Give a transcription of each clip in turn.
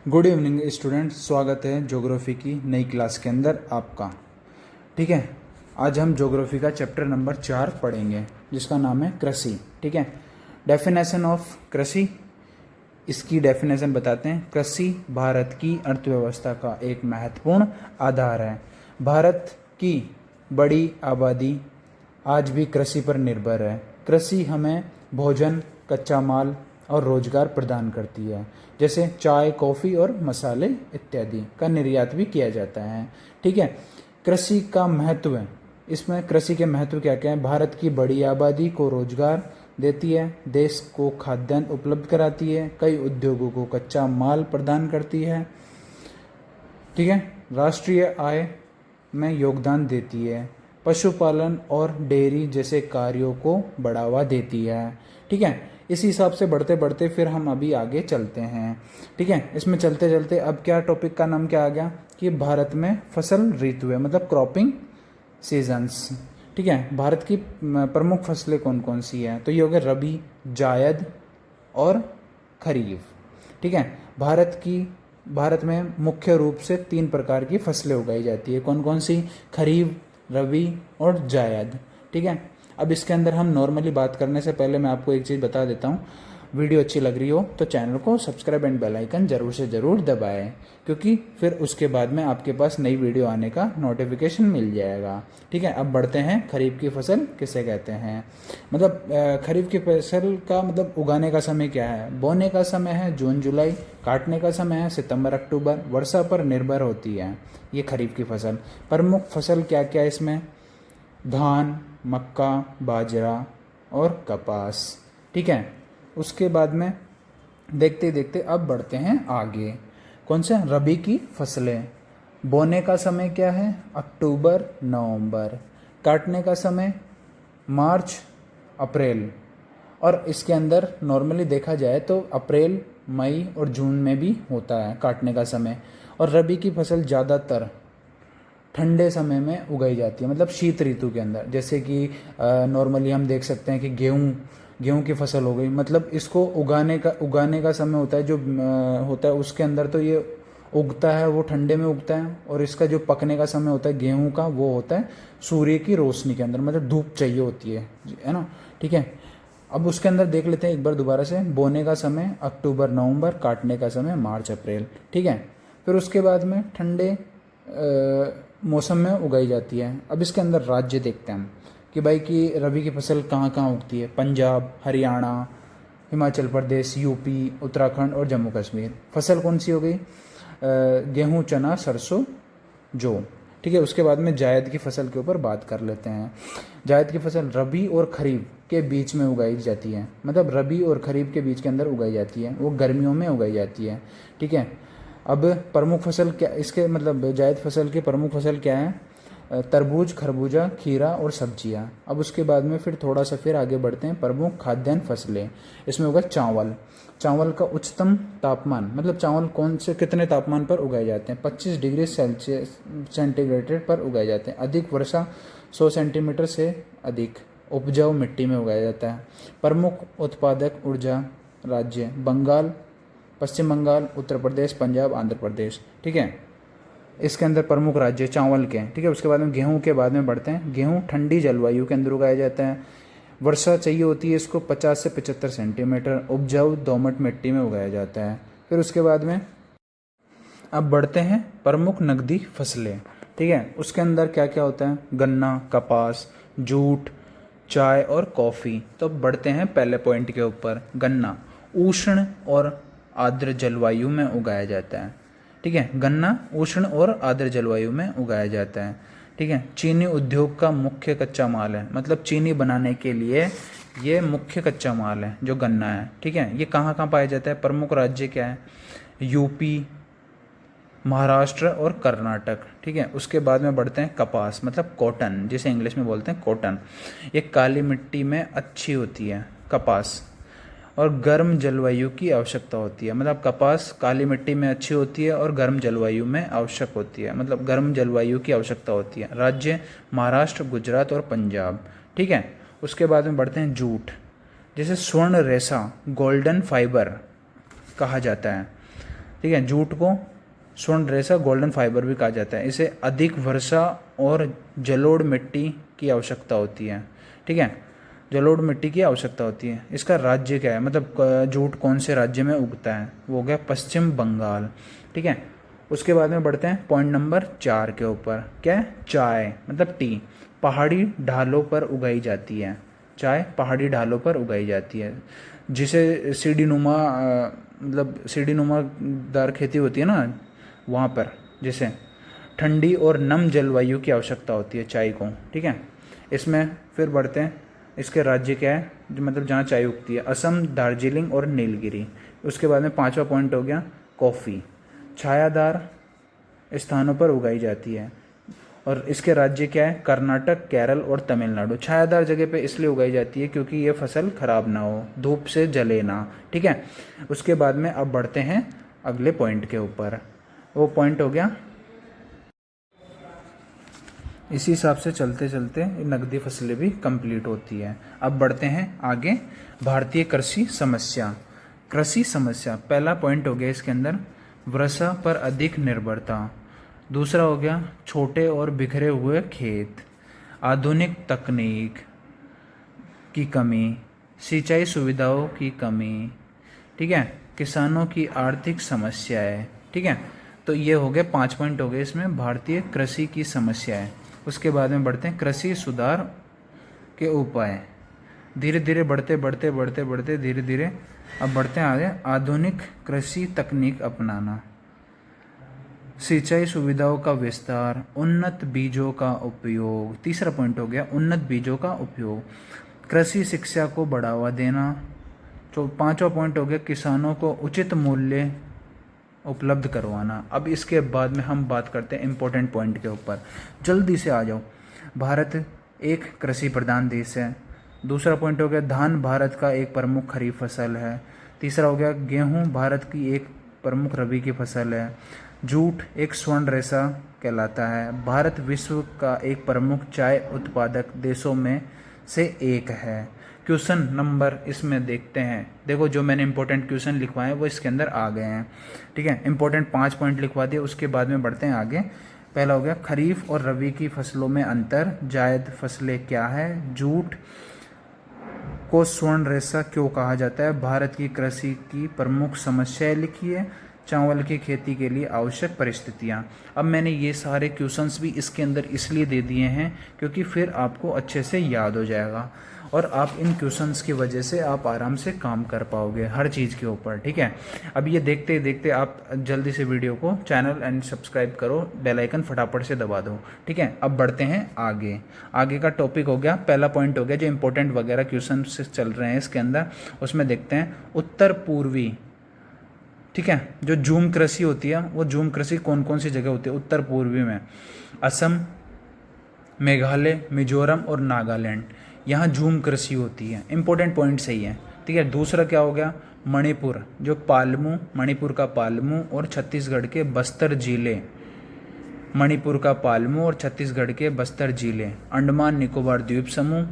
Good evening student, स्वागत है geography की नई क्लास के अंदर आपका। ठीक है, आज हम ज्योग्राफी का चैप्टर नंबर 4 पढ़ेंगे जिसका नाम है कृषि। ठीक है, डेफिनेशन ऑफ कृषि, इसकी डेफिनेशन बताते हैं। कृषि भारत की अर्थव्यवस्था का एक महत्वपूर्ण आधार है। भारत की बड़ी आबादी आज भी कृषि पर निर्भर है। कृषि हमें भोजन, कच्चा माल और रोजगार प्रदान करती है, जैसे चाय, कॉफ़ी और मसाले इत्यादि का निर्यात भी किया जाता है। ठीक है, कृषि का महत्व है, इसमें कृषि के महत्व क्या क्या है। भारत की बड़ी आबादी को रोजगार देती है, देश को खाद्यान्न उपलब्ध कराती है, कई उद्योगों को कच्चा माल प्रदान करती है। ठीक है, राष्ट्रीय आय में योगदान देती है, पशुपालन और डेयरी जैसे कार्यों को बढ़ावा देती है। ठीक है, इसी हिसाब से बढ़ते बढ़ते फिर हम अभी आगे चलते हैं। ठीक है, इसमें चलते चलते अब क्या टॉपिक का नाम क्या आ गया कि भारत में फसल ऋतु है, मतलब क्रॉपिंग सीजन्स। ठीक है, भारत की प्रमुख फसलें कौन कौन सी हैं, तो ये हो गए रबी, जायद और खरीफ। ठीक है, भारत में मुख्य रूप से 3 प्रकार की फसलें उगाई जाती है। कौन कौन सी? खरीफ, रबी और जायद। ठीक है, अब इसके अंदर हम नॉर्मली बात करने से पहले मैं आपको एक चीज़ बता देता हूँ। वीडियो अच्छी लग रही हो तो चैनल को सब्सक्राइब एंड बेल आइकन जरूर से ज़रूर दबाएं, क्योंकि फिर उसके बाद में आपके पास नई वीडियो आने का नोटिफिकेशन मिल जाएगा। ठीक है, अब बढ़ते हैं। खरीफ की फसल किसे कहते हैं, मतलब खरीफ की फसल का मतलब उगाने का समय क्या है। बोने का समय है जून जुलाई, काटने का समय है सितंबर अक्टूबर, वर्षा पर निर्भर होती है ये खरीफ की फसल। प्रमुख फसल क्या क्या है इसमें? धान, मक्का, बाजरा और कपास। ठीक है, उसके बाद में देखते देखते अब बढ़ते हैं आगे। कौन से? रबी की फसलें। बोने का समय क्या है? अक्टूबर नवंबर। काटने का समय मार्च अप्रैल। और इसके अंदर नॉर्मली देखा जाए तो अप्रैल, मई और जून में भी होता है काटने का समय। और रबी की फसल ज़्यादातर ठंडे समय में उगाई जाती है, मतलब शीत ऋतु के अंदर। जैसे कि नॉर्मली हम देख सकते हैं कि गेहूं की फसल हो गई, मतलब इसको उगाने का समय होता है जो होता है उसके अंदर, तो ये उगता है वो ठंडे में उगता है। और इसका जो पकने का समय होता है गेहूं का, वो होता है सूर्य की रोशनी के अंदर, मतलब धूप चाहिए होती है ना। ठीक है, अब उसके अंदर देख लेते हैं एक बार दोबारा से। बोने का समय अक्टूबर नवंबर, काटने का समय मार्च अप्रैल। ठीक है, फिर उसके बाद में ठंडे मौसम में उगाई जाती है। अब इसके अंदर राज्य देखते हैं हम कि भाई कि रबी की फसल कहाँ कहाँ उगती है। पंजाब, हरियाणा, हिमाचल प्रदेश, यूपी, उत्तराखंड और जम्मू कश्मीर। फसल कौन सी हो गई? गेहूँ, चना, सरसों, जौ। ठीक है, उसके बाद में जायद की फसल के ऊपर बात कर लेते हैं। जायद की फसल रबी और खरीफ के बीच में उगाई जाती है, मतलब रबी और खरीफ के बीच के अंदर उगाई जाती है, वो गर्मियों में उगाई जाती है। ठीक है, अब प्रमुख फसल क्या इसके, मतलब जायद फसल की प्रमुख फसल क्या है? तरबूज, खरबूजा, खीरा और सब्जियां। अब उसके बाद में फिर थोड़ा सा फिर आगे बढ़ते हैं। प्रमुख खाद्यान्न फसलें, इसमें होगा चावल। चावल का उच्चतम तापमान, मतलब चावल कौन से कितने तापमान पर उगाए जाते हैं? 25 डिग्री सेल्सियस सेंटीग्रेड पर उगाए जाते हैं। अधिक वर्षा 100 सेंटीमीटर से अधिक उपजाऊ मिट्टी में उगाया जाता है। प्रमुख उत्पादक ऊर्जा राज्य बंगाल, पश्चिम बंगाल, उत्तर प्रदेश, पंजाब, आंध्र प्रदेश। ठीक है, इसके अंदर प्रमुख राज्य चावल के। ठीक है, उसके बाद में गेहूं के बाद में बढ़ते हैं। गेहूं ठंडी जलवायु के अंदर उगाया जाता है। वर्षा चाहिए होती है इसको 50 से 75 सेंटीमीटर। उपजाऊ दोमट मिट्टी में उगाया जाता है। फिर उसके बाद में अब बढ़ते हैं प्रमुख नकदी फसलें। ठीक है, उसके अंदर क्या क्या होता है? गन्ना, कपास, जूट, चाय और कॉफ़ी। तो अब बढ़ते हैं पहले पॉइंट के ऊपर। गन्ना उष्ण और आर्द्र जलवायु में उगाया जाता है। ठीक है, गन्ना उष्ण और आर्द्र जलवायु में उगाया जाता है। ठीक है, चीनी उद्योग का मुख्य कच्चा माल है, मतलब चीनी बनाने के लिए ये मुख्य कच्चा माल है जो गन्ना है। ठीक है, ये कहाँ कहाँ पाया जाता है? प्रमुख राज्य क्या है? यूपी, महाराष्ट्र और कर्नाटक। ठीक है, उसके बाद में बढ़ते हैं कपास, मतलब कॉटन, जिसे इंग्लिश में बोलते हैं कॉटन। ये काली मिट्टी में अच्छी होती है कपास, और गर्म जलवायु की आवश्यकता होती है। मतलब कपास काली मिट्टी में अच्छी होती है और गर्म जलवायु में आवश्यक होती है, मतलब गर्म जलवायु की आवश्यकता होती है। राज्य महाराष्ट्र, गुजरात और पंजाब। ठीक है, उसके बाद में बढ़ते हैं जूट, जिसे स्वर्ण रेशा, गोल्डन फाइबर कहा जाता है। ठीक है। जूट को स्वर्ण रेशा गोल्डन फाइबर भी कहा जाता है। इसे अधिक वर्षा और जलोढ़ मिट्टी की आवश्यकता होती है, ठीक है। जलोढ़ मिट्टी की आवश्यकता होती है। इसका राज्य क्या है, मतलब जूट कौन से राज्य में उगता है, वो हो गया पश्चिम बंगाल, ठीक है। उसके बाद में बढ़ते हैं पॉइंट नंबर 4 के ऊपर। क्या है, चाय मतलब टी पहाड़ी ढालों पर उगाई जाती है। चाय पहाड़ी ढालों पर उगाई जाती है, जिसे सीढ़ी नुमा मतलब सीढ़ी नुमादार खेती होती है ना, वहाँ पर जिसे ठंडी और नम जलवायु की आवश्यकता होती है चाय को, ठीक है। इसमें फिर बढ़ते हैं, इसके राज्य क्या है जो मतलब जहाँ चाय उगती है, असम, दार्जिलिंग और नीलगिरी। उसके बाद में 5वां पॉइंट हो गया कॉफ़ी, छायादार स्थानों पर उगाई जाती है और इसके राज्य क्या है, कर्नाटक, केरल और तमिलनाडु। छायादार जगह पे इसलिए उगाई जाती है क्योंकि ये फसल खराब ना हो, धूप से जले ना, ठीक है। उसके बाद में अब बढ़ते हैं अगले पॉइंट के ऊपर। वो पॉइंट हो गया, इसी हिसाब से चलते चलते नकदी फसलें भी कंप्लीट होती है। अब बढ़ते हैं आगे, भारतीय कृषि समस्या। कृषि समस्या पहला पॉइंट हो गया इसके अंदर, वर्षा पर अधिक निर्भरता। दूसरा हो गया छोटे और बिखरे हुए खेत, आधुनिक तकनीक की कमी, सिंचाई सुविधाओं की कमी, ठीक है, किसानों की आर्थिक समस्याएं, ठीक है। तो ये हो गए 5 पॉइंट हो गए इसमें भारतीय कृषि की समस्याएं। उसके बाद में बढ़ते हैं कृषि सुधार के उपाय। धीरे धीरे बढ़ते बढ़ते बढ़ते बढ़ते धीरे धीरे अब बढ़ते हैं आगे, आधुनिक कृषि तकनीक अपनाना, सिंचाई सुविधाओं का विस्तार, उन्नत बीजों का उपयोग। तीसरा पॉइंट हो गया उन्नत बीजों का उपयोग, कृषि शिक्षा को बढ़ावा देना। तो 5वां पॉइंट हो गया किसानों को उचित मूल्य उपलब्ध करवाना। अब इसके बाद में हम बात करते हैं इम्पोर्टेंट पॉइंट के ऊपर, जल्दी से आ जाओ। भारत एक कृषि प्रधान देश है। दूसरा पॉइंट हो गया धान भारत का एक प्रमुख खरीफ फसल है। तीसरा हो गया गेहूं भारत की एक प्रमुख रबी की फसल है। जूट एक स्वर्ण रेशा कहलाता है। भारत विश्व का एक प्रमुख चाय उत्पादक देशों में से एक है। क्वेश्चन नंबर इसमें देखते हैं, देखो जो मैंने इंपॉर्टेंट क्वेश्चन लिखवाए हैं वो इसके अंदर आ गए हैं, ठीक है। इंपॉर्टेंट 5 पॉइंट लिखवा दिए। उसके बाद में बढ़ते हैं आगे। पहला हो गया खरीफ और रबी की फसलों में अंतर, जायद फसलें क्या है, जूट को स्वर्ण रेशा क्यों कहा जाता है, भारत की कृषि की प्रमुख समस्याएं लिखी है, चावल की खेती के लिए आवश्यक परिस्थितियाँ। अब मैंने ये सारे क्वेश्चंस भी इसके अंदर इसलिए दे दिए हैं क्योंकि फिर आपको अच्छे से याद हो जाएगा और आप इन क्वेश्चंस की वजह से आप आराम से काम कर पाओगे हर चीज़ के ऊपर, ठीक है। अब ये देखते देखते आप जल्दी से वीडियो को चैनल एंड सब्सक्राइब करो, बेल आइकन फटाफट से दबा दो, ठीक है। अब बढ़ते हैं आगे। आगे का टॉपिक हो गया, पहला पॉइंट हो गया जो इंपॉर्टेंट वगैरह क्वेश्चन चल रहे हैं इसके अंदर, उसमें देखते हैं उत्तर पूर्वी, ठीक है। जो झूम कृषि होती है वो झूम कृषि कौन कौन सी जगह होती है उत्तर पूर्वी में, असम, मेघालय, मिजोरम और नागालैंड, यहाँ झूम कृषि होती है। इंपॉर्टेंट पॉइंट सही है, ठीक है। दूसरा क्या हो गया मणिपुर, जो पालमू, मणिपुर का पालमू और छत्तीसगढ़ के बस्तर जिले, मणिपुर का पालमू और छत्तीसगढ़ के बस्तर जिले, अंडमान निकोबार द्वीप समूह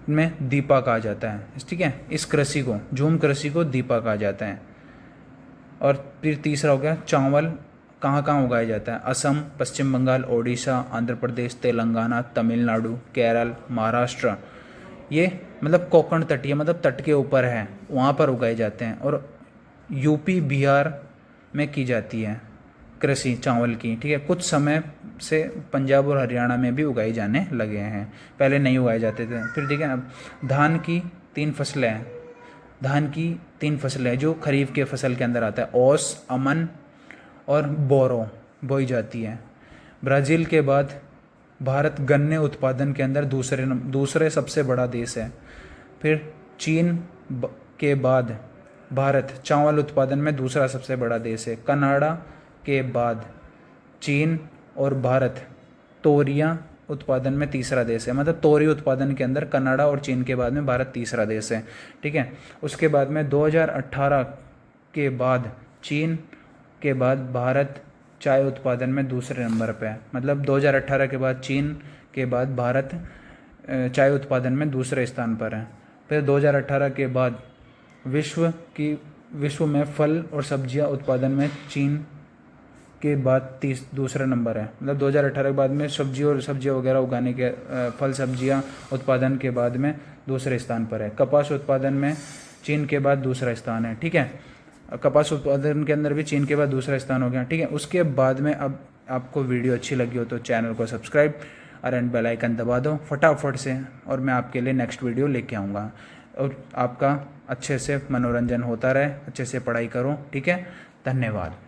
में दीपा कहा जाता है, ठीक है। इस कृषि को झूम कृषि को दीपा कहा जाता है। और फिर तीसरा हो गया चावल कहाँ कहाँ उगाया जाता है, असम, पश्चिम बंगाल, ओडिशा, आंध्र प्रदेश, तेलंगाना, तमिलनाडु, केरल, महाराष्ट्र। ये मतलब कोंकण तटीय मतलब तट के ऊपर है, वहाँ पर उगाए जाते हैं। और यूपी, बिहार में की जाती है कृषि चावल की, ठीक है। कुछ समय से पंजाब और हरियाणा में भी उगाए जाने लगे हैं, पहले नहीं उगाए जाते थे। फिर ठीक है, अब धान की 3 फसलें हैं, धान की 3 फसलें जो खरीफ के फसल के अंदर आता है, ओस, अमन और बोरो बोई जाती है। ब्राज़ील के बाद भारत गन्ने उत्पादन के अंदर दूसरे सबसे बड़ा देश है। फिर चीन के बाद भारत चावल उत्पादन में दूसरा सबसे बड़ा देश है। कनाडा के बाद चीन और भारत तोरियां उत्पादन में तीसरा देश है, मतलब तोरी उत्पादन के अंदर कनाडा और चीन के बाद में भारत तीसरा देश है, ठीक है। उसके बाद में 2018 के बाद चीन के बाद भारत चाय उत्पादन में दूसरे नंबर पे है, मतलब 2018 के बाद चीन के बाद भारत चाय उत्पादन में दूसरे स्थान पर है। फिर 2018 के बाद विश्व की विश्व में फल और सब्जियां उत्पादन में चीन के बाद दूसरा नंबर है। मतलब 2018 के बाद में सब्जियां वगैरह उगाने के फल सब्जियां उत्पादन के बाद में दूसरे स्थान पर है। कपास उत्पादन में चीन के बाद दूसरा स्थान है। ठीक है, कपास उत्पादन के अंदर भी चीन के बाद दूसरा स्थान हो गया। ठीक है, उसके बाद में अब आपको वीडियो अच्छी लगी हो तो चैनल को सब्सक्राइब और बेल आइकन दबा दो फटाफट से, और मैं आपके लिए नेक्स्ट वीडियो लेके आऊँगा। और आपका अच्छे से मनोरंजन होता रहे, अच्छे से पढ़ाई करो। ठीक है, धन्यवाद।